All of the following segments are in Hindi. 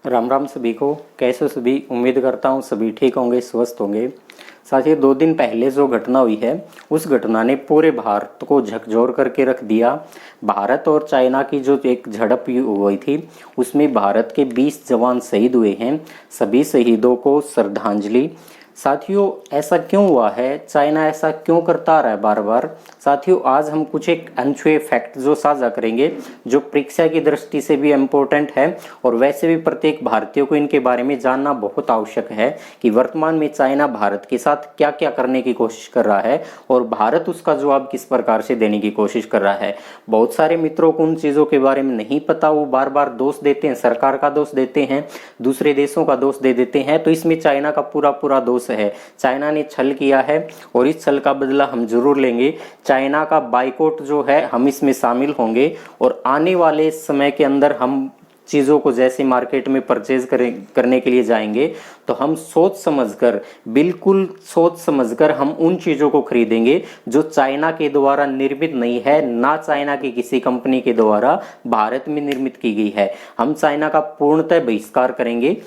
राम राम सभी को। कैसे हो सभी? उम्मीद करता हूँ सभी ठीक होंगे, स्वस्थ होंगे। साथियों, 2 दिन पहले जो घटना हुई है उस घटना ने पूरे भारत को झकझोर करके रख दिया। भारत और चाइना की जो एक झड़प हुई थी उसमें भारत के 20 जवान शहीद हुए हैं। सभी शहीदों को श्रद्धांजलि। साथियों, ऐसा क्यों हुआ है? चाइना ऐसा क्यों करता रहा है बार बार? साथियों, आज हम कुछ एक अनछुए फैक्ट जो साझा करेंगे, जो परीक्षा की दृष्टि से भी इम्पोर्टेंट है और वैसे भी प्रत्येक भारतीय को इनके बारे में जानना बहुत आवश्यक है कि वर्तमान में चाइना भारत के साथ क्या क्या करने की कोशिश कर रहा है और भारत उसका जवाब किस प्रकार से देने की कोशिश कर रहा है। बहुत सारे मित्रों को उन चीज़ों के बारे में नहीं पता, वो बार बार दोष देते हैं, सरकार का दोष देते हैं, दूसरे देशों का दोष दे देते हैं। तो इसमें चाइना का पूरा पूरा दोष है। चाइना ने छल किया है और इस छल का बदला हम जरूर लेंगे। चाइना का बाइकआउट जो है, हम इसमें शामिल होंगे और आने वाले समय के अंदर हम चीज़ों को जैसे मार्केट में परचेज करने के लिए जाएंगे तो हम सोच समझकर, बिल्कुल सोच समझकर हम उन चीज़ों को खरीदेंगे जो चाइना के द्वारा निर्मित नहीं है, ना चाइना की किसी कंपनी के द्वारा भारत में निर्मित की गई है। हम चाइना का पूर्णतः बहिष्कार करेंगे।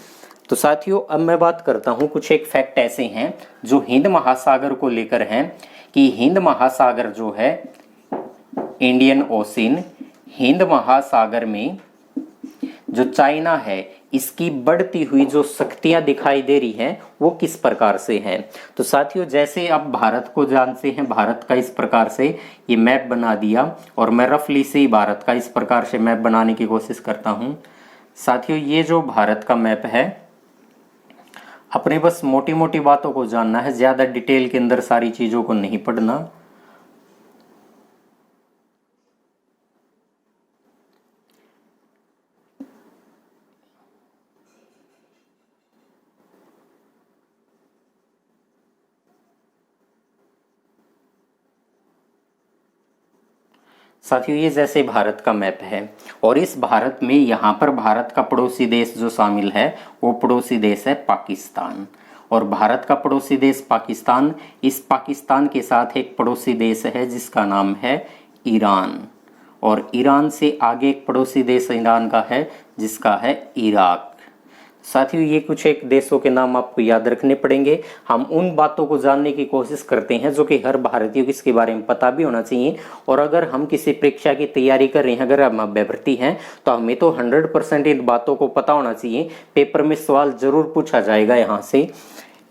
तो साथियों, अब मैं बात करता हूं, कुछ एक फैक्ट ऐसे हैं जो हिंद महासागर को लेकर हैं कि हिंद महासागर जो है, इंडियन ओशियन, हिंद महासागर में जो चाइना है इसकी बढ़ती हुई जो शक्तियां दिखाई दे रही हैं वो किस प्रकार से हैं। तो साथियों, जैसे आप भारत को जानते हैं, भारत का इस प्रकार से ये मैप बना दिया और मैं रफली से ही भारत का इस प्रकार से मैप बनाने की कोशिश करता हूं। साथियों, ये जो भारत का मैप है, अपने बस मोटी मोटी बातों को जानना है, ज्यादा डिटेल के अंदर सारी चीजों को नहीं पढ़ना। साथियों, ये जैसे भारत का मैप है और इस भारत में यहाँ पर भारत का पड़ोसी देश जो शामिल है वो पड़ोसी देश है पाकिस्तान। और भारत का पड़ोसी देश पाकिस्तान, इस पाकिस्तान के साथ एक पड़ोसी देश है जिसका नाम है ईरान। और ईरान से आगे एक पड़ोसी देश ईरान का है जिसका है इराक। साथियों, ये कुछ एक देशों के नाम आपको याद रखने पड़ेंगे। हम उन बातों को जानने की कोशिश करते हैं जो कि हर भारतीय को इसके बारे में पता भी होना चाहिए। और अगर हम किसी परीक्षा की तैयारी कर रहे हैं, अगर हम अभ्यर्थी हैं, तो हमें तो 100% इन बातों को पता होना चाहिए। पेपर में सवाल जरूर पूछा जाएगा।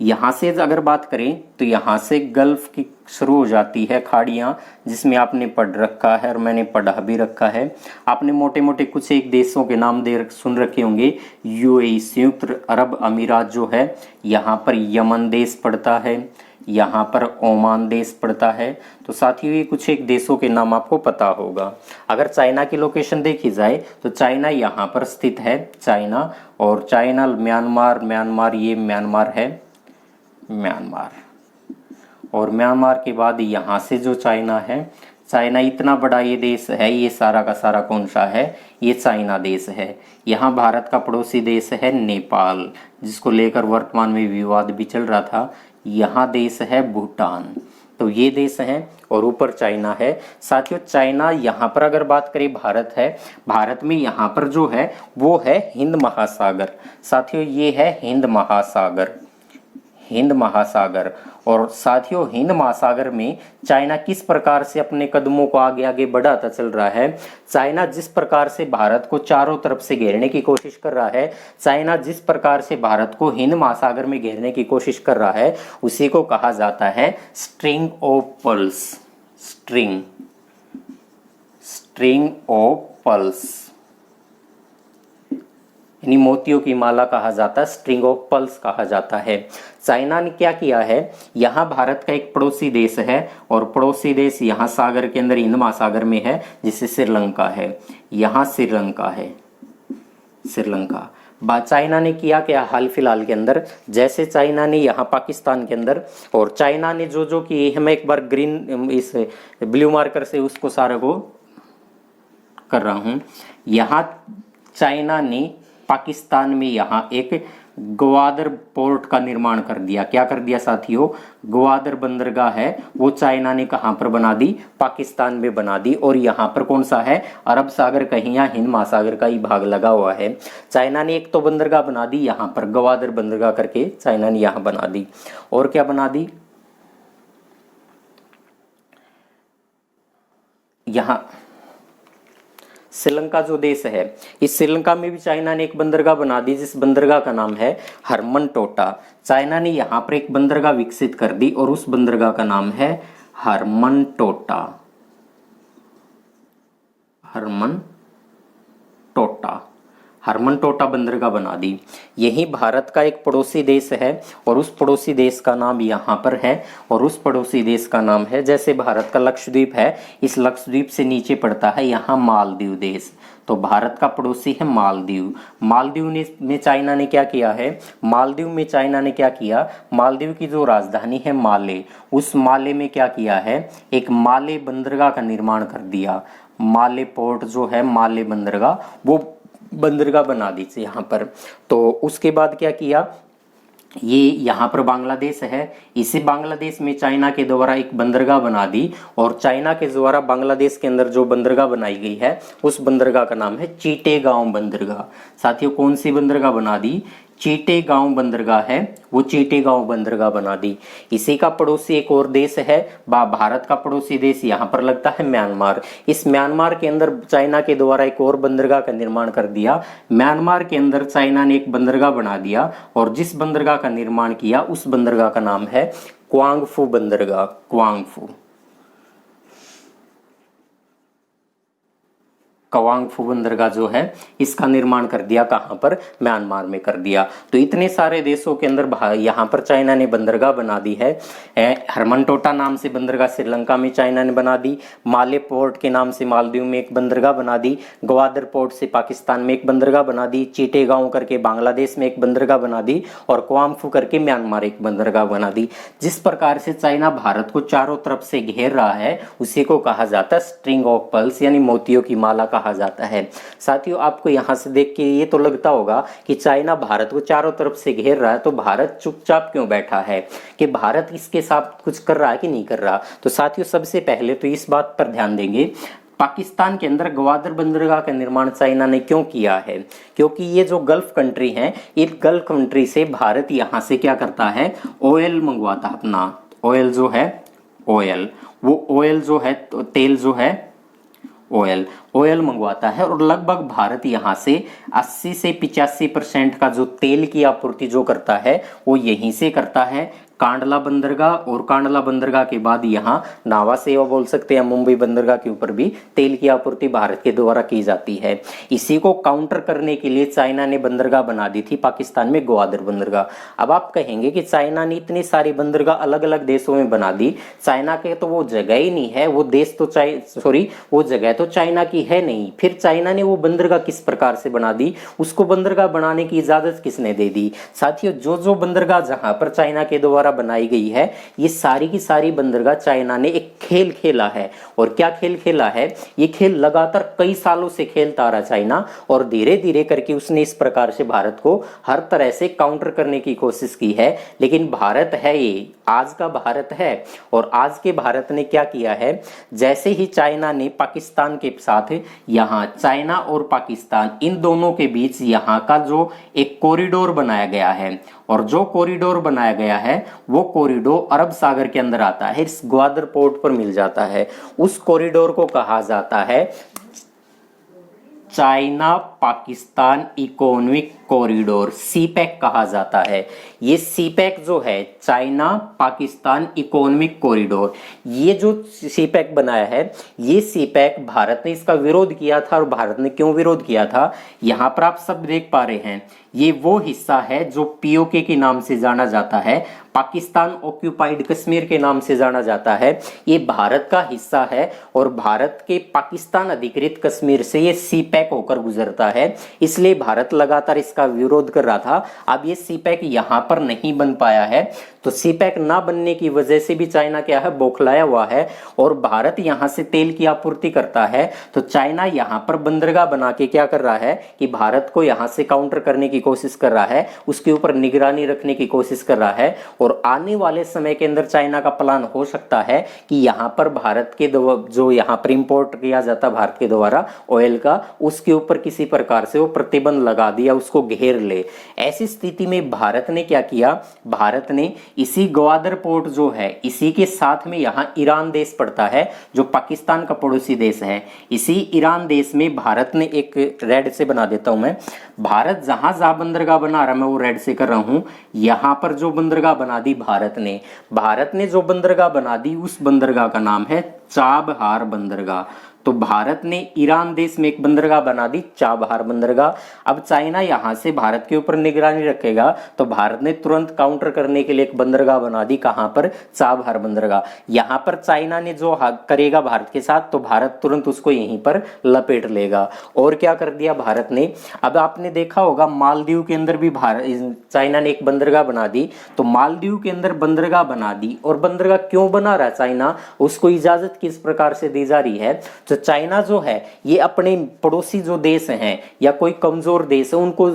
यहाँ से अगर बात करें तो यहाँ से गल्फ की शुरू हो जाती है खाड़ियाँ, जिसमें आपने पढ़ रखा है और मैंने पढ़ा भी रखा है। आपने मोटे मोटे कुछ एक देशों के नाम सुन रखे होंगे। यूएई, संयुक्त अरब अमीरात जो है, यहाँ पर यमन देश पड़ता है, यहाँ पर ओमान देश पड़ता है। तो साथियों, ये कुछ एक देशों के नाम आपको पता होगा। अगर चाइना की लोकेशन देखी जाए तो चाइना यहाँ पर स्थित है, चाइना। और चाइना, म्यांमार, ये म्यांमार है, म्यांमार। और म्यांमार के बाद यहाँ से जो चाइना है, चाइना इतना बड़ा ये देश है, ये सारा का सारा कौन सा है? ये चाइना देश है। यहाँ भारत का पड़ोसी देश है नेपाल, जिसको लेकर वर्तमान में विवाद भी चल रहा था। यहाँ देश है भूटान। तो ये देश हैं और ऊपर चाइना है। साथियों, चाइना यहाँ पर अगर बात करें, भारत है, भारत में यहाँ पर जो है वो है हिंद महासागर। साथियों, ये है हिंद महासागर, हिंद महासागर। और साथियों, हिंद महासागर में चाइना किस प्रकार से अपने कदमों को आगे आगे बढ़ाता चल रहा है। चाइना जिस प्रकार से भारत को चारों तरफ से घेरने की कोशिश कर रहा है, चाइना जिस प्रकार से भारत को हिंद महासागर में घेरने की कोशिश कर रहा है, उसी को कहा जाता है string of pearls. String of pearls यानी मोतियों की माला कहा जाता है, स्ट्रिंग ऑफ पर्ल्स कहा जाता है। चाइना ने क्या किया है, यहाँ भारत का एक पड़ोसी देश है और पड़ोसी देश यहाँ सागर के अंदर हिंद महासागर में है, जिसे श्रीलंका है। यहाँ श्रीलंका है, श्रीलंका। चाइना ने किया क्या हाल फिलहाल के अंदर, जैसे चाइना ने यहाँ पाकिस्तान के अंदर, और चाइना ने जो जो कि हम एक बार ग्रीन इस ब्लू मार्कर से उसको सारे को कर रहा हूँ। यहाँ चाइना ने पाकिस्तान में यहाँ एक ग्वादर पोर्ट का निर्माण कर दिया। क्या कर दिया साथियों? ग्वादर बंदरगाह है वो चाइना ने कहाँ पर बना दी? पाकिस्तान में बना दी। और यहाँ पर कौन सा है? अरब सागर कहीं या हिंद महासागर का ही भाग लगा हुआ है। चाइना ने एक तो बंदरगाह बना दी यहाँ पर, ग्वादर बंदरगाह करके चाइना ने यहाँ बना दी। और क्या बना दी? यहाँ श्रीलंका जो देश है, इस श्रीलंका में भी चाइना ने एक बंदरगाह बना दी, जिस बंदरगाह का नाम है हरमनटोटा। चाइना ने यहाँ पर एक बंदरगाह विकसित कर दी और उस बंदरगाह का नाम है हरमनटोटा। हरमनटोटा बंदरगाह बना दी। यही भारत का एक पड़ोसी देश है और उस पड़ोसी देश का नाम यहाँ पर है। और उस पड़ोसी देश का नाम है, जैसे भारत का लक्षद्वीप है, इस लक्षद्वीप से नीचे पड़ता है यहाँ मालदीव देश। तो भारत का पड़ोसी है मालदीव। मालदीव में चाइना ने क्या किया है? मालदीव में चाइना ने क्या किया? मालदीव की जो राजधानी है माले, उस माले में क्या किया है? एक माले बंदरगाह का निर्माण कर दिया। माले पोर्ट जो है, माले बंदरगाह, वो बंदरगाह बना दी थी यहाँ पर। तो उसके बाद क्या किया? ये यहाँ पर बांग्लादेश है, इसी बांग्लादेश में चाइना के द्वारा एक बंदरगाह बना दी। और चाइना के द्वारा बांग्लादेश के अंदर जो बंदरगाह बनाई गई है, उस बंदरगाह का नाम है चीटेगांव बंदरगाह। साथियों, कौन सी बंदरगाह बना दी? चीटेगांव बंदरगाह है, वो चीटेगांव बंदरगाह बना दी। इसी का पड़ोसी एक और देश है, भारत का पड़ोसी देश यहाँ पर लगता है म्यांमार। इस म्यांमार के अंदर चाइना के द्वारा एक और बंदरगाह का निर्माण कर दिया। म्यांमार के अंदर चाइना ने एक बंदरगाह बना दिया और जिस बंदरगाह का निर्माण किया उस बंदरगाह का नाम है क्वांगफू बंदरगाह। क्वांगफू बंदरगाह जो है, इसका निर्माण कर दिया कहाँ पर? म्यांमार में कर दिया। तो इतने सारे देशों के अंदर यहाँ पर चाइना ने बंदरगाह बना दी है। हरमनटोटा नाम से बंदरगाह श्रीलंका में चाइना ने बना दी। माले पोर्ट के नाम से मालदीव में एक बंदरगाह बना दी। ग्वादर पोर्ट से पाकिस्तान में एक बंदरगाह बना दी। चीटेगांव करके बांग्लादेश में एक बंदरगाह बना दी। और क्वांगफू करके म्यांमार एक बंदरगाह बना दी। जिस प्रकार से चाइना भारत को चारों तरफ से घेर रहा है, उसी को कहा जाता है स्ट्रिंग ऑफ पर्ल्स, यानी मोतियों की माला कहा जाता है। साथियों, आपको यहां से देख के ये तो लगता होगा कि चाइना भारत को चारों तरफ से घेर रहा है, तो भारत चुपचाप क्यों बैठा है? कि भारत इसके साथ कुछ कर रहा है कि नहीं कर रहा? तो साथियों, सबसे पहले तो इस बात पर ध्यान देंगे, पाकिस्तान के अंदर ग्वादर बंदरगाह का निर्माण चाइना ने क्यों किया है? क्योंकि ये जो गल्फ कंट्री हैं, इस गल्फ कंट्री से भारत यहाँ से क्या करता है? ऑयल मंगवाता है अपना। ऑयल जो है, वो ऑयल जो है, तेल जो है, ऑयल मंगवाता है। और लगभग भारत यहाँ से 80 से 85% का जो तेल की आपूर्ति जो करता है, वो यहीं से करता है, कांडला बंदरगाह। और कांडला बंदरगाह के बाद यहाँ नावा सेवा बोल सकते हैं, मुंबई बंदरगाह के ऊपर भी तेल की आपूर्ति भारत के द्वारा की जाती है। इसी को काउंटर करने के लिए चाइना ने बंदरगाह बना दी थी पाकिस्तान में, ग्वादर बंदरगाह। अब आप कहेंगे कि चाइना ने इतनी सारी बंदरगाह अलग अलग देशों में बना दी, चाइना के तो वो जगह ही नहीं है, वो देश तो वो जगह तो चाइना की है नहीं। फिर चाइना ने वो बंदरगाह किस प्रकार से बना दी? उसको बंदरगाह बनाने की इजाजत किसने दे दी? साथियों, जो बंदरगाह जहां पर चाइना के द्वारा बनाई गई है, ये सारी की सारी बंदरगाह चाइना ने एक खेल खेला है। और क्या खेल खेला है? ये खेल लगातार कई सालों से खेलता रहा चाइना, और धीरे धीरे करके उसने इस प्रकार से भारत को हर तरह से काउंटर करने की कोशिश की है। लेकिन भारत है, ये आज का भारत है, और आज के भारत ने क्या किया है? जैसे ही चाइना ने पाकिस्तान के साथ, यहाँ चाइना और पाकिस्तान इन दोनों के बीच यहाँ का जो एक कॉरिडोर बनाया गया है, और जो कॉरिडोर बनाया गया है वो कॉरिडोर अरब सागर के अंदर आता है, इस ग्वादर पोर्ट पर मिल जाता है। उस कॉरिडोर को कहा जाता है China Pakistan economic corridor, CPEC कहा जाता है। ये सीपैक जो है, चाइना पाकिस्तान इकोनॉमिक कॉरिडोर, ये जो सीपैक बनाया है, ये सीपैक भारत ने इसका विरोध किया था। और भारत ने क्यों विरोध किया था? यहाँ पर आप सब देख पा रहे हैं, ये वो हिस्सा है जो पीओके के नाम से जाना जाता है, पाकिस्तान ऑक्यूपाइड कश्मीर के नाम से जाना जाता है। ये भारत का हिस्सा है और भारत के पाकिस्तान अधिकृत कश्मीर से ये सीपैक होकर गुजरता है, इसलिए भारत लगातार इसका विरोध कर रहा था। अब ये सीपैक यहाँ पर नहीं बन पाया है, तो सी पैक ना बनने की वजह से भी चाइना क्या है, बौखलाया हुआ है। और भारत यहां से तेल की आपूर्ति करता है, तो चाइना यहां पर बंदरगाह बना के क्या कर रहा है कि भारत को यहां से काउंटर करने की कोशिश कर रहा है, उसके ऊपर निगरानी रखने की कोशिश कर रहा है। और आने वाले समय के अंदर चाइना का प्लान हो सकता है कि यहां पर भारत के जो यहां पर इंपोर्ट किया जाता है भारत के द्वारा ऑयल का, उसके ऊपर किसी प्रकार से वो प्रतिबंध लगा दिया, उसको घेर ले। ऐसी स्थिति में भारत ने क्या किया, भारत ने इसी ग्वादर पोर्ट जो है, इसी के साथ में यहां ईरान देश पड़ता है जो पाकिस्तान का पड़ोसी देश है। इसी ईरान देश में भारत ने एक, रेड से बना देता हूं मैं, भारत जहां जहां बंदरगाह बना रहा, मैं वो रेड से कर रहा हूं, यहां पर जो बंदरगाह बना दी भारत ने जो बंदरगाह बना दी, उस बंदरगाह का नाम है चाबहार बंदरगाह। तो भारत ने ईरान देश में एक बंदरगाह बना दी, चाबहार बंदरगाह। अब चाइना यहां से भारत के ऊपर निगरानी रखेगा, तो भारत ने तुरंत काउंटर करने के लिए एक बंदरगाह बना दी, कहां पर, चाबहार बंदरगाह। यहां पर चाइना ने जो करेगा भारत के साथ, तो भारत तुरंत उसको यहीं पर लपेट लेगा। और क्या कर दिया भारत ने, अब आपने देखा होगा मालदीव के अंदर भी भारत, चाइना ने एक बंदरगाह बना दी। तो मालदीव के अंदर बंदरगाह बना दी, और बंदरगाह क्यों बना रहा है चाइना, उसको इजाजत किस प्रकार से दी जा रही है। तो चाइना जो है ये अपने पड़ोसी जो देश हैं या कोई कमजोर देश है, उनको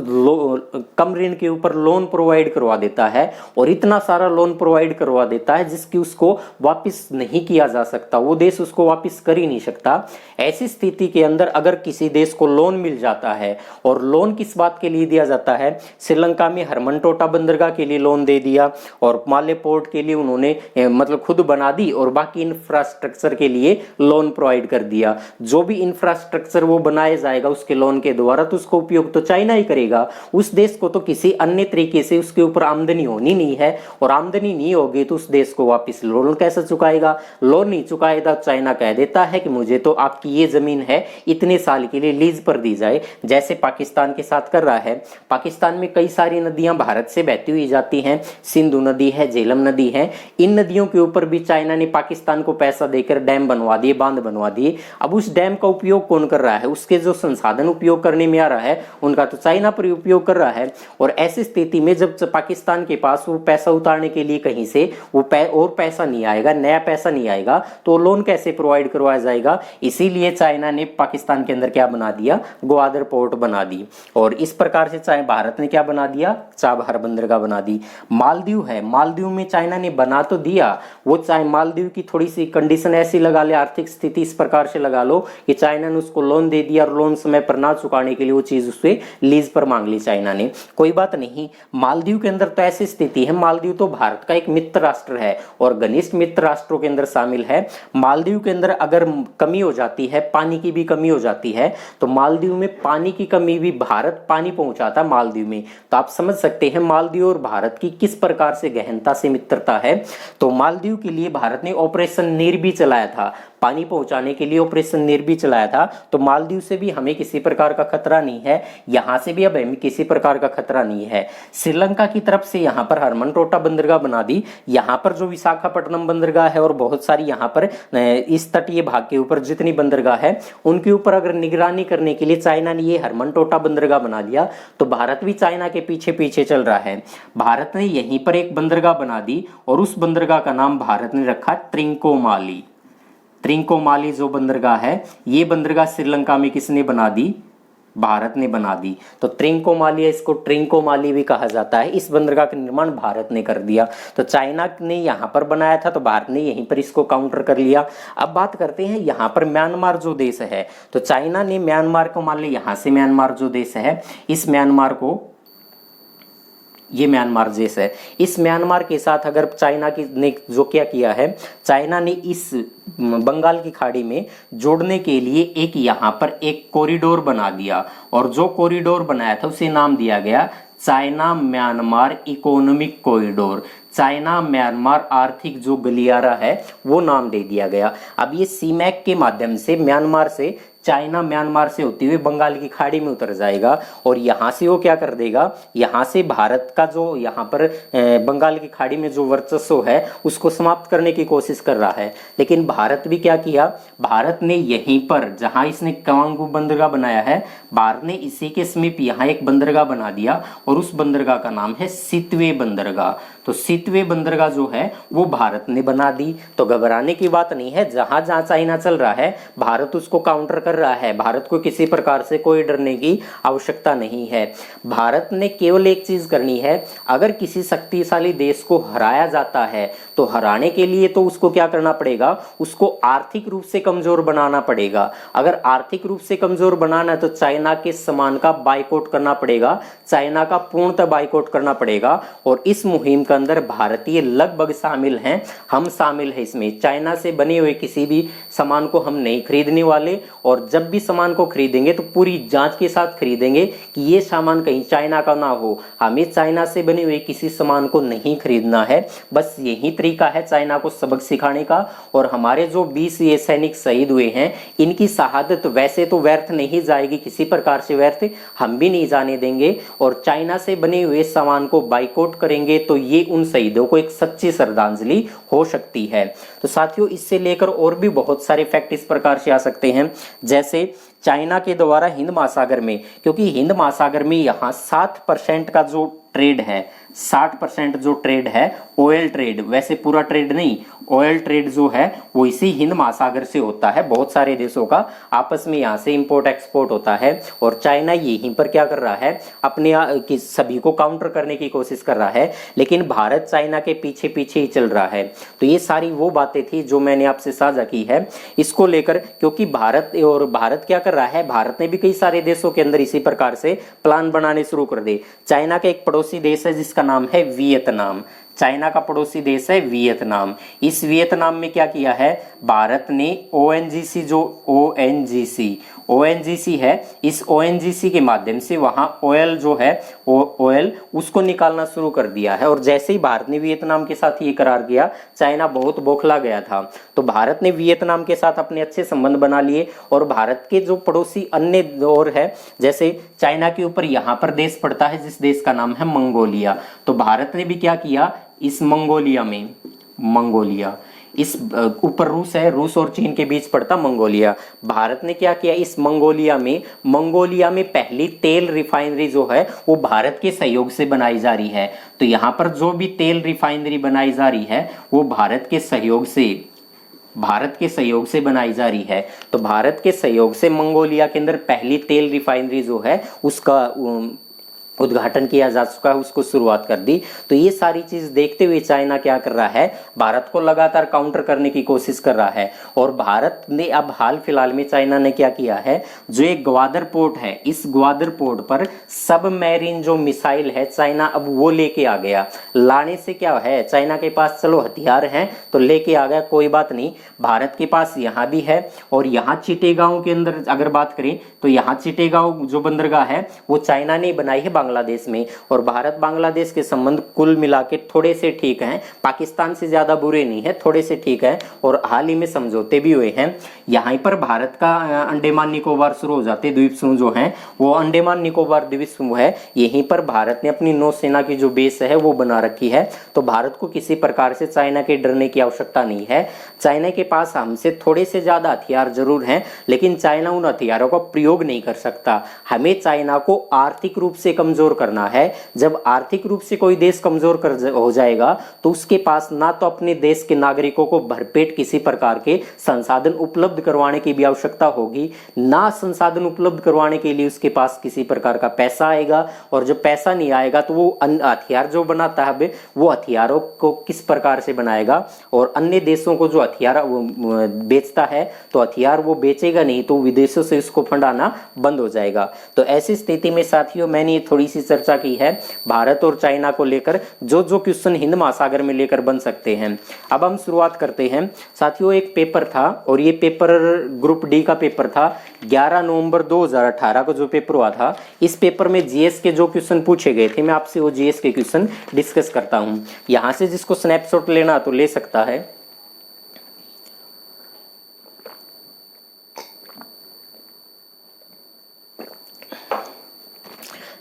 कम ऋण के ऊपर लोन प्रोवाइड करवा देता है, और इतना सारा लोन प्रोवाइड करवा देता है जिसकी उसको वापस नहीं किया जा सकता, वो देश उसको वापस कर ही नहीं सकता। ऐसी स्थिति के अंदर अगर किसी देश को लोन मिल जाता है, और लोन किस बात के लिए दिया जाता है, श्रीलंका में हरमनटोटा बंदरगाह के लिए लोन दे दिया, और माले पोर्ट के लिए उन्होंने मतलब खुद बना दी, और बाकी इंफ्रास्ट्रक्चर के लिए लोन प्रोवाइड कर दिया। जो भी इंफ्रास्ट्रक्चर वो बनाया जाएगा उसके लोन के द्वारा, तो उसका उपयोग तो चाइना ही करेगा। उस देश को तो किसी अन्य तरीके से उसके ऊपर आमदनी होनी नहीं है, और आमदनी नहीं होगी तो उस देश को वापस लोन कैसे चुकाएगा, लोन नहीं चुकाएगा। चाइना कह देता है कि मुझे तो आपकी ये जमीन है इतने साल के लिए लीज पर दी जाए, जैसे पाकिस्तान के साथ कर रहा है। पाकिस्तान में कई सारी नदियां भारत से बहती हुई जाती हैं, सिंधु नदी है, झेलम नदी है, इन नदियों के ऊपर भी चाइना ने पाकिस्तान को पैसा देकर डैम बनवा दिए, बांध बनवा दिए। अब उस डैम का उपयोग कौन कर रहा है, उसके जो संसाधन उपयोग करने में आ रहा है उनका तो चाइना पर उपयोग कर रहा है। और ऐसी स्थिति में जब पाकिस्तान के पास वो पैसा उतारने के लिए कहीं से वो और पैसा नहीं आएगा, नया पैसा नहीं आएगा, तो लोन कैसे प्रोवाइड करवाया जाएगा। इसीलिए चाइना ने पाकिस्तान के अंदर क्या बना दिया, ग्वादर पोर्ट बना दी। और इस प्रकार से चाहे भारत ने क्या बना दिया, चाबहार बंदरगाह बना दी। मालदीव है, मालदीव में चाइना ने बना तो दिया, वो चाहे मालदीव की थोड़ी सी कंडीशन ऐसी लगा ले, आर्थिक स्थिति इस प्रकार से लगा लो कि चाइना ने उसको लोन दे दिया, और लोन समय पर ना चुकाने के लिए वो चीज उससे लीज पर मांग ली चाइना ने। कोई बात नहीं, मालदीव के अंदर तो ऐसी स्थिति है, मालदीव तो भारत का एक मित्र राष्ट्र है और घनिष्ठ मित्र राष्ट्रों के अंदर शामिल है। मालदीव के अंदर अगर कमी हो जाती है, पानी की भी कमी हो जाती है, तो मालदीव में पानी की कमी भी, भारत पानी पहुंचाता है मालदीव में। तो आप समझ सकते हैं मालदीव और भारत की किस प्रकार से गहनता से मित्रता है। तो मालदीव के लिए भारत ने ऑपरेशन नीर भी चलाया था, पानी पहुंचाने के लिए ऑपरेशन नीर भी चलाया था। तो मालदीव से भी हमें किसी प्रकार का खतरा नहीं है, यहां से भी अब हमें किसी प्रकार का खतरा नहीं है। श्रीलंका की तरफ से यहां पर हरमनटोटा बंदरगाह बना दी, यहां पर जो विशाखापट्टनम बंदरगाह है और बहुत सारी यहां पर इस तटीय भाग के ऊपर जितनी बंदरगाह है उनके ऊपर अगर निगरानी करने के लिए चाइना ने ये हरमनटोटा बंदरगाह बना दिया, तो भारत भी चाइना के पीछे पीछे चल रहा है। भारत ने यहीं पर एक बंदरगाह बना दी, और उस बंदरगाह का नाम भारत ने रखा त्रिंकोमाली। त्रिंकोमाली जो बंदरगाह है, ये बंदरगाह श्रीलंका में किसने बना दी, भारत ने बना दी। तो त्रिंकोमाली, इसको ट्रिंकोमाली भी कहा जाता है। इस बंदरगाह का निर्माण भारत ने कर दिया। तो चाइना ने यहां पर बनाया था, तो भारत ने यहीं पर इसको काउंटर कर लिया। अब बात करते हैं यहां पर म्यांमार जो देश है, तो चाइना ने म्यांमार को, मान ली यहां से म्यांमार जो देश है, इस म्यांमार को, ये म्यांमार देश है, इस म्यांमार के साथ अगर चाइना की ने जो क्या किया है, चाइना ने इस बंगाल की खाड़ी में जोड़ने के लिए एक यहाँ पर एक कॉरिडोर बना दिया, और जो कॉरिडोर बनाया था उसे नाम दिया गया China Myanmar economic corridor. China Myanmar आर्थिक जो गलियारा है वो नाम दे दिया गया। अब ये सीमैक के माध्यम से म्यांमार से, चाइना म्यांमार से होते हुए बंगाल की खाड़ी में उतर जाएगा, और यहाँ से वो क्या कर देगा, यहाँ से भारत का जो यहाँ पर बंगाल की खाड़ी में जो वर्चस्व है उसको समाप्त करने की कोशिश कर रहा है। लेकिन भारत भी क्या किया, भारत ने यहीं पर जहाँ इसने कांगू बंदरगाह बनाया है, भारत ने इसी के समीप यहाँ एक बंदरगाह बना दिया, और उस बंदरगाह का नाम है सितवे बंदरगाह। तो सितवे बंदरगाह जो है वो भारत ने बना दी। तो घबराने की बात नहीं है, जहां जहां चाइना चल रहा है भारत उसको काउंटर कर रहा है। भारत को किसी प्रकार से कोई डरने की आवश्यकता नहीं है। भारत ने केवल एक चीज करनी है, अगर किसी शक्तिशाली देश को हराया जाता है तो हराने के लिए तो उसको क्या करना पड़ेगा, उसको आर्थिक रूप से कमजोर बनाना पड़ेगा। अगर आर्थिक रूप से कमजोर बनाना है तो चाइना के सामान का बाइकआउट करना पड़ेगा, चाइना का पूर्णतः बाइकआउट करना पड़ेगा। और इस मुहिम के अंदर भारतीय लगभग शामिल हैं, हम शामिल हैं इसमें। चाइना से बने हुए किसी भी सामान को हम नहीं खरीदने वाले, और जब भी सामान को खरीदेंगे तो पूरी जांच के साथ खरीदेंगे कि ये सामान कहीं चाइना का ना हो। हमें चाइना से बने हुए किसी सामान को नहीं खरीदना है। बस यही तरीका है चाइना को सबक सिखाने का। और हमारे जो 20 ये सैनिक शहीद हुए हैं, इनकी शहादत वैसे तो व्यर्थ नहीं जाएगी, किसी प्रकार से व्यर्थ हम भी नहीं जाने देंगे। और चाइना से बने हुए सामान को बाइकआउट करेंगे तो ये उन शहीदों को एक सच्ची श्रद्धांजलि हो सकती है। तो साथियों, इससे लेकर और भी बहुत सारे फैक्ट इस प्रकार से आ सकते हैं, जैसे चाइना के द्वारा हिंद महासागर में, क्योंकि हिंद महासागर में यहाँ 7% का जो ट्रेड है, 60% जो ट्रेड है ऑयल ट्रेड, वैसे पूरा ट्रेड नहीं, ऑयल ट्रेड जो है वो इसी हिंद महासागर से होता है। बहुत सारे देशों का आपस में यहाँ से इंपोर्ट एक्सपोर्ट होता है। और चाइना यहीं पर क्या कर रहा है, अपने कि सभी को काउंटर करने की कोशिश कर रहा है, लेकिन भारत चाइना के पीछे पीछे ही चल रहा है। तो ये सारी वो बातें थी जो मैंने आपसे साझा की है इसको लेकर, क्योंकि भारत क्या कर रहा है, भारत ने भी कई सारे देशों के अंदर इसी प्रकार से प्लान बनाने शुरू कर दे। चाइना का एक पड़ोसी देश है जिसका नाम है वियतनाम। चाइना का पड़ोसी देश है वियतनाम। इस वियतनाम में क्या किया है, भारत ने ओएनजीसी जो ओएनजीसी है, इस ओएनजीसी के माध्यम से वहां ऑयल जो है ऑयल उसको निकालना शुरू कर दिया है। और जैसे ही भारत ने वियतनाम के साथ ये करार किया, चाइना बहुत बौखला गया था। तो भारत ने वियतनाम के साथ अपने अच्छे संबंध बना लिए। और भारत के जो पड़ोसी अन्य और है, जैसे चाइना के ऊपर यहाँ पर देश पड़ता है जिस देश का नाम है मंगोलिया। तो भारत ने भी क्या किया, इस मंगोलिया इस ऊपर रूस है, रूस और चीन के बीच पड़ता मंगोलिया। भारत ने क्या किया, इस मंगोलिया में पहली तेल रिफाइनरी जो है वो भारत के सहयोग से बनाई जा रही है। तो यहाँ पर जो भी तेल रिफाइनरी बनाई जा रही है वो भारत के सहयोग से बनाई जा रही है। तो भारत के सहयोग से मंगोलिया के अंदर पहली तेल रिफाइनरी जो है उसका उद्घाटन किया जा चुका है, उसको शुरुआत कर दी। तो ये सारी चीज देखते हुए चाइना क्या कर रहा है, भारत को लगातार काउंटर करने की कोशिश कर रहा है। और भारत ने अब हाल फिलहाल में चाइना ने क्या किया है, जो एक ग्वादर पोर्ट है, इस ग्वादर पोर्ट पर सबमरीन जो मिसाइल है चाइना अब वो लेके आ गया। लाने से क्या है, चाइना के पास चलो हथियार हैं तो लेके आ गया, कोई बात नहीं। भारत के पास यहाँ भी है। और यहाँ चिटेगांव के अंदर अगर बात करें तो यहाँ चिटेगांव जो बंदरगाह है वो चाइना ने बनाई है बांग्लादेश में। और भारत बांग्लादेश के संबंध कुल मिला के थोड़े से ठीक हैं, पाकिस्तान से ज्यादा बुरे नहीं है, थोड़े से ठीक है। और हाल ही में समझौते भी हुए हैं। यहाँ पर भारत का अंडमान निकोबार शुरू हो जाते द्वीप समूह जो हैं, वो अंडमान निकोबार द्वीप समूह है, यहीं पर भारत ने अपनी नौसेना की जो बेस है वो बना रखी है। तो भारत को किसी प्रकार से चाइना के डरने की आवश्यकता नहीं है। चाइना के पास हमसे थोड़े से ज्यादा हथियार जरूर हैं, लेकिन चाइना उन हथियारों का प्रयोग नहीं कर सकता। हमें चाइना को आर्थिक रूप से कमजोर करना है। जब आर्थिक रूप से कोई देश कमजोर हो जाएगा तो उसके पास ना तो अपने देश के नागरिकों को भरपेट किसी प्रकार के संसाधन उपलब्ध करवाने की भी आवश्यकता होगी, ना संसाधन उपलब्ध करवाने के लिए उसके पास किसी प्रकार का पैसा आएगा। और जब पैसा नहीं आएगा तो वो हथियार जो बनाता है वो हथियारों को किस प्रकार से बनाएगा। और अन्य देशों को जो हथियार बेचता है तो हथियार वो बेचेगा नहीं, तो विदेशों से उसको फंड आना बंद हो जाएगा। तो ऐसी स्थिति में साथियों मैंने थोड़ी सी चर्चा की है भारत और चाइना को लेकर, जो क्वेश्चन हिंद महासागर में लेकर बन सकते हैं। अब हम शुरुआत करते हैं साथियों। एक पेपर था और ये पेपर ग्रुप डी का पेपर था, 11 नवंबर 2018 को जो पेपर हुआ था। इस पेपर में जीएस के जो क्वेश्चन पूछे गए थे, मैं आपसे वो जीएस के क्वेश्चन डिस्कस करता हूं। यहां से जिसको स्नैपशॉट लेना तो ले सकता है।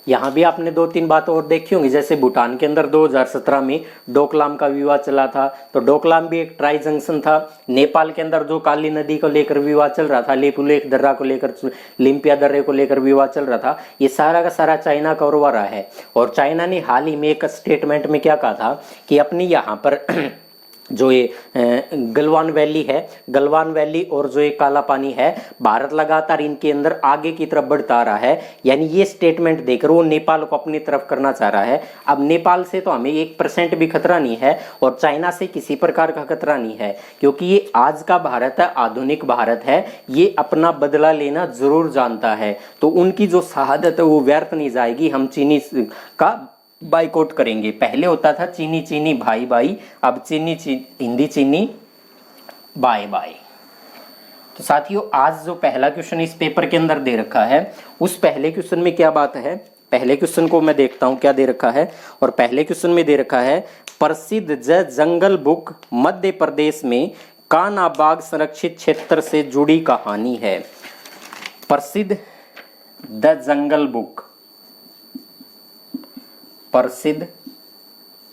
यहाँ भी आपने 2-3 बात और देखी होंगी, जैसे भूटान के अंदर 2017 में डोकलाम का विवाद चला था, तो डोकलाम भी एक ट्राई जंक्शन था। नेपाल के अंदर जो काली नदी को लेकर विवाद चल रहा था, लेपुलेख दर्रा को लेकर, लिम्पिया दर्रे को लेकर विवाद चल रहा था, ये सारा का सारा चाइना का उर्वरा है। और चाइना ने हाल ही में एक स्टेटमेंट में क्या कहा था कि अपनी यहाँ पर जो ये गलवान वैली है, गलवान वैली और जो ये काला पानी है, भारत लगातार इनके अंदर आगे की तरफ बढ़ता रहा है। यानी ये स्टेटमेंट देकर वो नेपाल को अपनी तरफ करना चाह रहा है। अब नेपाल से तो हमें 1% भी खतरा नहीं है और चाइना से किसी प्रकार का खतरा नहीं है, क्योंकि ये आज का भारत है, आधुनिक भारत है, ये अपना बदला लेना जरूर जानता है। तो उनकी जो शहादत है वो व्यर्थ नहीं जाएगी। हम चीनी का बाइकआउट करेंगे। पहले होता था चीनी चीनी भाई भाई, अब हिंदी चीनी बाय बाय। तो साथियों, आज जो पहला क्वेश्चन इस पेपर के अंदर दे रखा है, उस पहले क्वेश्चन में क्या बात है, पहले क्वेश्चन को मैं देखता हूं क्या दे रखा है। और पहले क्वेश्चन में दे रखा है प्रसिद्ध जंगल बुक मध्य प्रदेश में कानाबाग संरक्षित क्षेत्र से जुड़ी कहानी है। प्रसिद्ध द जंगल बुक, प्रसिद्ध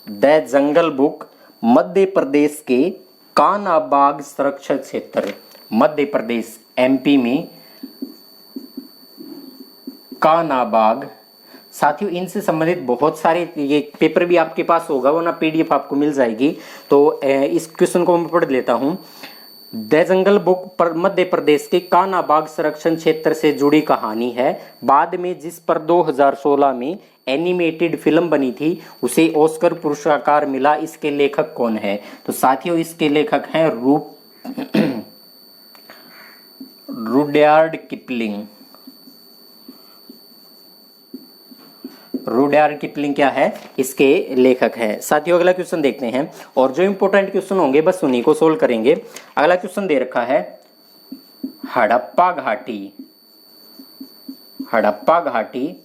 the jungle book Madhya Pradesh के कानाबाग संरक्षित क्षेत्र, मध्य प्रदेश एमपी में कानाबाग। साथियों, इनसे संबंधित बहुत सारे, ये पेपर भी आपके पास होगा, वो ना पीडीएफ आपको मिल जाएगी। तो इस क्वेश्चन को मैं पढ़ लेता हूं। The jungle book Madhya Pradesh के कानाबाग संरक्षण क्षेत्र से जुड़ी कहानी है। बाद में जिस पर 2016 में एनिमेटेड फिल्म बनी थी, उसे ऑस्कर पुरस्कार मिला। इसके लेखक कौन है? तो साथियों, इसके लेखक हैं रुडयार्ड किपलिंग। रुडयार्ड किपलिंग क्या है? इसके लेखक है। साथियों, अगला क्वेश्चन देखते हैं, और जो इंपॉर्टेंट क्वेश्चन होंगे बस उन्हीं को सोल्व करेंगे। अगला क्वेश्चन दे रखा है हड़प्पा घाटी। हड़प्पा घाटी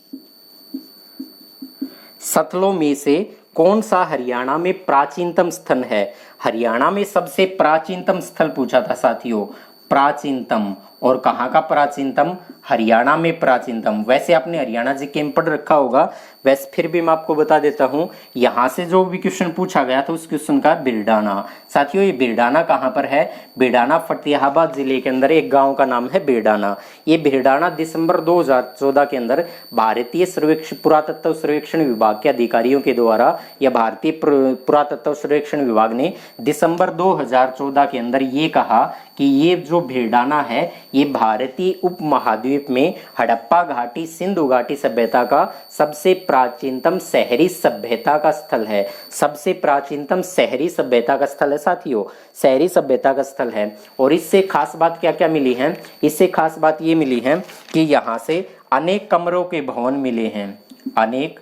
स्थलों में से कौन सा हरियाणा में प्राचीनतम स्थल है? हरियाणा में सबसे प्राचीनतम स्थल पूछा था साथियों, प्राचीनतम। और कहाँ का प्राचीनतम? हरियाणा में प्राचीनतम। वैसे आपने हरियाणा जीके में पढ़ रखा होगा, वैसे फिर भी मैं आपको बता देता हूँ। यहाँ से जो भी क्वेश्चन पूछा गया था उस क्वेश्चन का बिरडाना। साथियों, ये बिरडाना कहाँ पर है? बिरडाना फतेहाबाद जिले के अंदर एक गांव का नाम है बिरडाना। ये बिरडाना दिसंबर 2014 के अंदर भारतीय पुरातत्व सर्वेक्षण विभाग के अधिकारियों के द्वारा, या भारतीय पुरातत्व सर्वेक्षण विभाग ने दिसंबर 2014 के अंदर ये कहा कि ये जो बिरडाना है ये भारतीय उपमहाद्वीप में हड़प्पा घाटी सिंधु घाटी सभ्यता का सबसे प्राचीनतम शहरी सभ्यता का स्थल है। सबसे प्राचीनतम शहरी सभ्यता का स्थल है साथियों, शहरी सभ्यता का स्थल है। और इससे खास बात क्या क्या मिली है? इससे खास बात ये मिली है कि यहाँ से अनेक कमरों के भवन मिले हैं, अनेक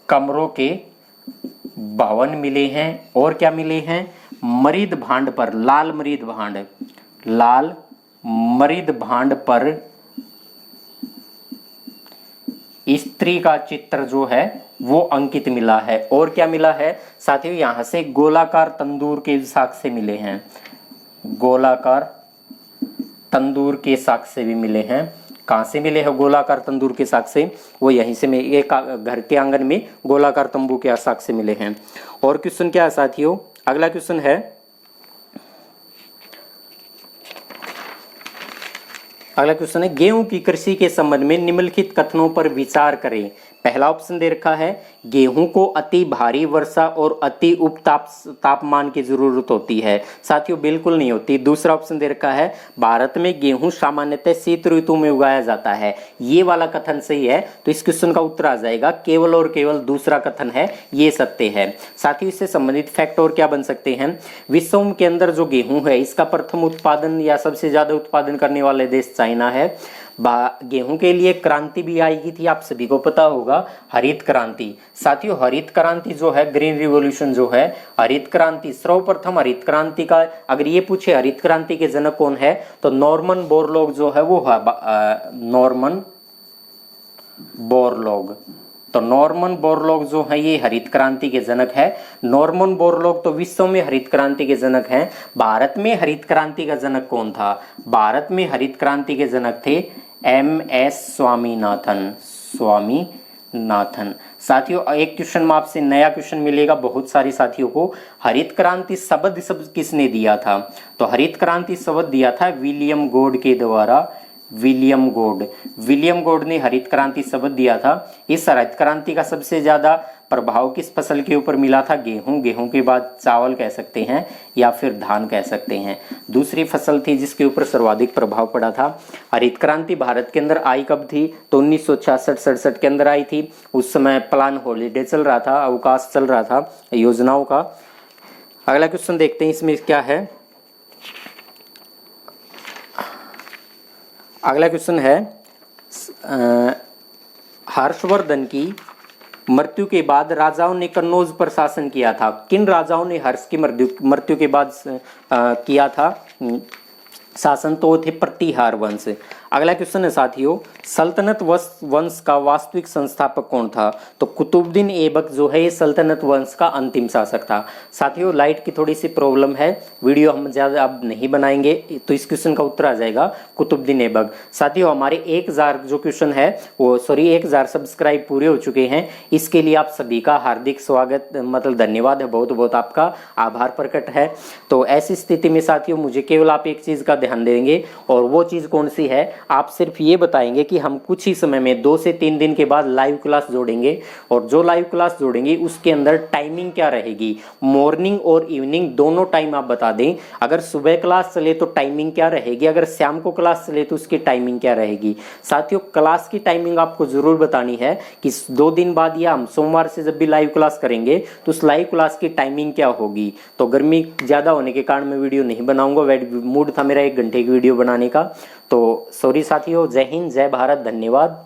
कमरों के भवन मिले हैं। और क्या मिले हैं? मृद भांड पर, लाल मृद भांड, लाल मृद भांड पर स्त्री का चित्र जो है वो अंकित मिला है। और क्या मिला है साथियों? यहां से गोलाकार तंदूर के साक्ष्य मिले हैं, गोलाकार तंदूर के साक्ष्य भी मिले हैं। कहां से मिले हैं गोलाकार तंदूर के साक्ष्य? वो यहीं से एक घर के आंगन में गोलाकार तंबू के साक्ष्य मिले हैं। और क्वेश्चन क्या है साथियों? अगला क्वेश्चन है, अगला क्वेश्चन है गेहूं की कृषि के संबंध में निम्नलिखित कथनों पर विचार करें। पहला ऑप्शन दे रखा है गेहूं को अति भारी वर्षा और अति उप तापमान की जरूरत होती है। साथियों, बिल्कुल नहीं होती। दूसरा ऑप्शन दे रखा है भारत में गेहूं सामान्यतः शीत ऋतु में उगाया जाता है। ये वाला कथन सही है, तो इस क्वेश्चन का उत्तर आ जाएगा केवल और केवल दूसरा कथन है, ये सत्य है। साथियों, इससे संबंधित फैक्ट और क्या बन सकते हैं? विश्व के अंदर जो गेहूं है इसका प्रथम उत्पादन या सबसे ज्यादा उत्पादन करने वाले देश चाइना है। गेहूं के लिए क्रांति भी आई थी, आप सभी को पता होगा, हरित क्रांति। साथियों, हरित क्रांति जो है, ग्रीन रिवॉल्यूशन जो है, हरित क्रांति, सर्वप्रथम हरित क्रांति का अगर ये पूछे हरित क्रांति के जनक कौन है, तो नॉर्मन बोरलॉग जो है वो है, नॉर्मन बोरलॉग। तो नॉर्मन बोरलॉग जो है ये हरित क्रांति के जनक है। नॉर्मन बोरलॉग तो विश्व में हरित क्रांति के जनक हैं। भारत में हरित क्रांति का जनक कौन था? भारत में हरित क्रांति के जनक थे MS स्वामीनाथन, स्वामीनाथन। साथियों एक क्वेश्चन में आपसे नया क्वेश्चन मिलेगा बहुत सारे साथियों को। हरित क्रांति शब्द किसने दिया था? तो हरित क्रांति शब्द दिया था विलियम गॉड के द्वारा। विलियम गॉड ने हरित क्रांति शब्द दिया था। इस हरित क्रांति का सबसे ज्यादा प्रभाव किस फसल के ऊपर मिला था? गेहूं के बाद चावल कह सकते हैं या फिर धान कह सकते हैं। दूसरी फसल थी जिसके ऊपर सर्वाधिक प्रभाव पड़ा था। हरित क्रांति भारत के अंदर आई कब थी? तो 1966-67 के अंदर आई थी। उस समय प्लान हॉलीडे चल रहा था, अवकाश चल रहा था योजनाओं का। अगला क्वेश्चन देखते हैं इसमें क्या है। अगला क्वेश्चन है हर्षवर्धन की मृत्यु के बाद राजाओं ने कन्नौज पर शासन किया था। किन राजाओं ने हर्ष की मृत्यु के बाद किया था शासन? तो थे प्रतिहार वंश। अगला क्वेश्चन है साथियों सल्तनत वंश का वास्तविक संस्थापक कौन था? तो कुतुबुद्दीन ऐबक जो है ये सल्तनत वंश का अंतिम शासक था। साथियों लाइट की थोड़ी सी प्रॉब्लम है, वीडियो हम ज़्यादा अब नहीं बनाएंगे, तो इस क्वेश्चन का उत्तर आ जाएगा कुतुबुद्दीन ऐबक। साथियों हमारे 1000 जो क्वेश्चन है वो 1000 सब्सक्राइब पूरे हो चुके हैं। इसके लिए आप सभी का हार्दिक स्वागत मतलब धन्यवाद है, बहुत बहुत आपका आभार प्रकट है। तो ऐसी स्थिति में साथियों मुझे केवल आप एक चीज़ का ध्यान देंगे, और वो चीज़ कौन सी है? आप सिर्फ ये बताएंगे कि हम कुछ ही समय में 2 से 3 दिन के बाद लाइव क्लास जोड़ेंगे, और जो लाइव क्लास जोड़ेंगे उसके अंदर टाइमिंग क्या रहेगी, मॉर्निंग और इवनिंग दोनों टाइम आप बता दें। अगर सुबह क्लास चले तो टाइमिंग क्या रहेगी, अगर शाम को क्लास चले तो उसकी टाइमिंग क्या रहेगी। साथियों क्लास की टाइमिंग आपको जरूर बतानी है कि 2 दिन बाद या हम सोमवार से जब भी लाइव क्लास करेंगे तो उस लाइव क्लास की टाइमिंग क्या होगी। तो गर्मी ज़्यादा होने के कारण मैं वीडियो नहीं बनाऊंगा, मूड था मेरा 1 घंटे की वीडियो बनाने का। तो सॉरी साथियों, जय हिंद, जय भारत, धन्यवाद।